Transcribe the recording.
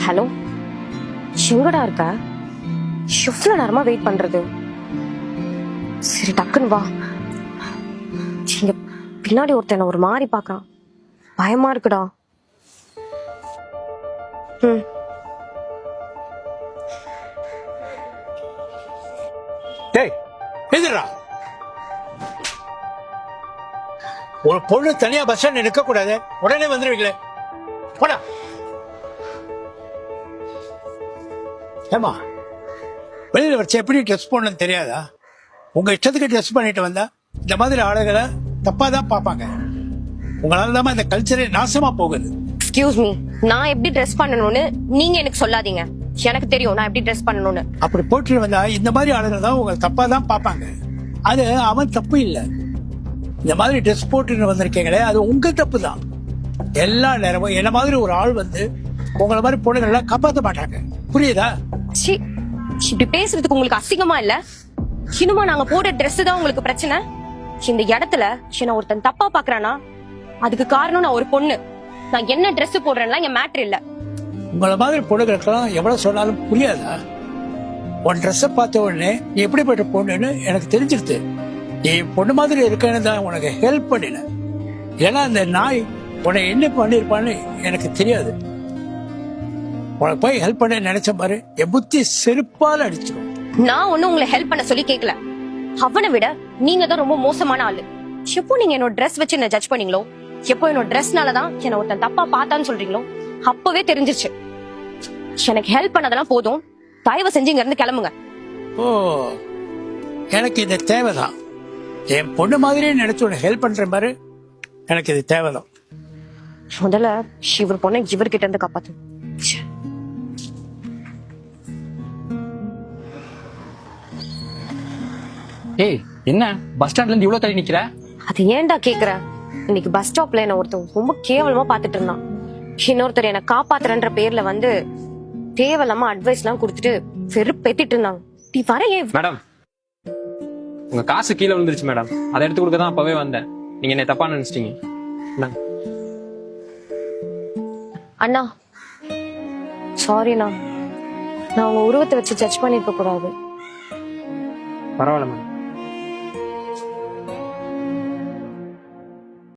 Hello, எங்கடா இருக்க? எவ்வளவு நேரமா வெயிட் பண்றது? சரி டக்குன்னு வா. இங்க பின்னாடி ஒருத்தன் ஒரு மாதிரி பாக்கான், பயமா இருக்குடா. டேய் எதிரா, ஒரு பொண்ணு தனியா பஸ் ஸ்டாண்ட் நிற்க கூடாது, உடனே வந்துருவீங்களே, போடா. ஏமா வெளியில வச்சு எப்படி ட்ரெஸ் போடணும்னு தெரியாதா? உங்க இஷ்டத்துக்கு ட்ரெஸ் பண்ணிட்டு வந்தா இந்த மாதிரி ஆளுகளை தப்பா தான் பார்ப்பாங்க. உங்களால தான் இந்த கல்ச்சரே நாசமா போகுது. எக்ஸ்கியூஸ் மீ, நான் எப்படி ட்ரெஸ் பண்ணணும்னு நீங்க எனக்கு சொல்லாதீங்க. எனக்கு தெரியும் நான் எப்படி ட்ரெஸ் பண்ணணும்னு. அப்படி போட்டு வந்தா இந்த மாதிரி ஆளுங்க தான் உங்களை தப்பா தான் பார்ப்பாங்க. அது அவன் தப்பு இல்லை. இந்த மாதிரி ட்ரெஸ் போட்டு வந்திருக்கீங்களே, அது உங்க தப்பு தான். எல்லா நேரமும் என்ன மாதிரி ஒரு ஆள் வந்து உங்களை மாதிரி பொண்ணுங்களெல்லாம் காப்பாற்ற மாட்டாங்க, புரியுதா? இப்படி பேசுறதுக்கு உங்களுக்கு அசிங்கமா இல்ல? இன்னுமா நாங்க போட்ட ட்ரெஸ் தான் உங்களுக்கு பிரச்சனை? இந்த இடத்துல என்ன ஒருத்தன் தப்பா பாக்குறானா அதுக்கு காரணம் நான் ஒரு பொண்ணு. நான் என்ன ட்ரெஸ் போடுறேன்னா என் மேட்டர் இல்ல. உங்களை மாதிரி பொண்ணுங்களுக்கெல்லாம் எவ்வளவு சொன்னாலும் புரியாதா? உன் ட்ரெஸ்ஸை பார்த்த உடனே நீ எப்படிப்பட்ட பொண்ணுன்னு எனக்கு தெரிஞ்சிருது. நீ பொண்ணு மாதிரி இருக்கேன்னு தான் உனக்கு ஹெல்ப் பண்ணின. ஏன்னா அந்த நாய் உன்னை என்ன பண்ணிருப்பான்னு எனக்கு தெரியாது. உனக்கு போய் ஹெல்ப் பண்ண நினைச்ச மாதிரி என் புத்தி செருப்பால் அடிச்சிடும். நான் ஒண்ணு உங்களை ஹெல்ப் பண்ண சொல்லி கேட்கல. அவனை விட நீங்க தான் ரொம்ப மோசமான ஆளு. எப்போ நீங்க என்னோட ட்ரெஸ் வச்சு என்ன ஜட்ஜ் பண்ணீங்களோ, எப்போ என்னோட ட்ரெஸ்னாலதான் என்ன ஒருத்தன் தப்பா பார்த்தான்னு சொல்றீங்களோ, அப்பவே தெரிஞ்சிருச்சு. எனக்கு ஹெல்ப் பண்ணதெல்லாம் போதும், தயவு செஞ்சு இங்க இருந்து கிளம்புங்க. ஓ, எனக்கு இது தேவைதான். என் பொண்ணு மாதிரியே நினைச்சு உனக்கு ஹெல்ப் பண்ற மாதிரி எனக்கு இது தேவைதான். முதல்ல இவர் பொண்ணை இவர்கிட்ட இருந்து காப்பாத்து. ஏய், என்ன பஸ் ஸ்டாண்ட்ல இருந்து இவ்வளவு தள்ளி நிக்கிற? அது ஏன்டா கேக்குற? இன்னைக்கு பஸ் ஸ்டாப்ல என்ன ஒருத்தன் ரொம்ப கேவலமா பாத்துட்டு இருந்தான். இன்னொருத்தர் என்ன காப்பாத்துறன்ற பேர்ல வந்து தேவையில்லாம அட்வைஸ் எல்லாம் கொடுத்துட்டு வெறுப்பேத்திட்டு இருந்தாங்க. நீ வர ஏன்? மேடம், உங்க காசு கீழே விழுந்துருச்சு மேடம். அதை எடுத்து கொடுக்க தான் அப்பவே வந்தேன். நீங்க என்ன தப்பா நினைச்சிட்டீங்க. அண்ணா சாரிண்ணா, நான் உங்க உருவத்தை வச்சு ஜட்ஜ் பண்ணிருக்க கூடாது. பரவாயில்ல மேடம்.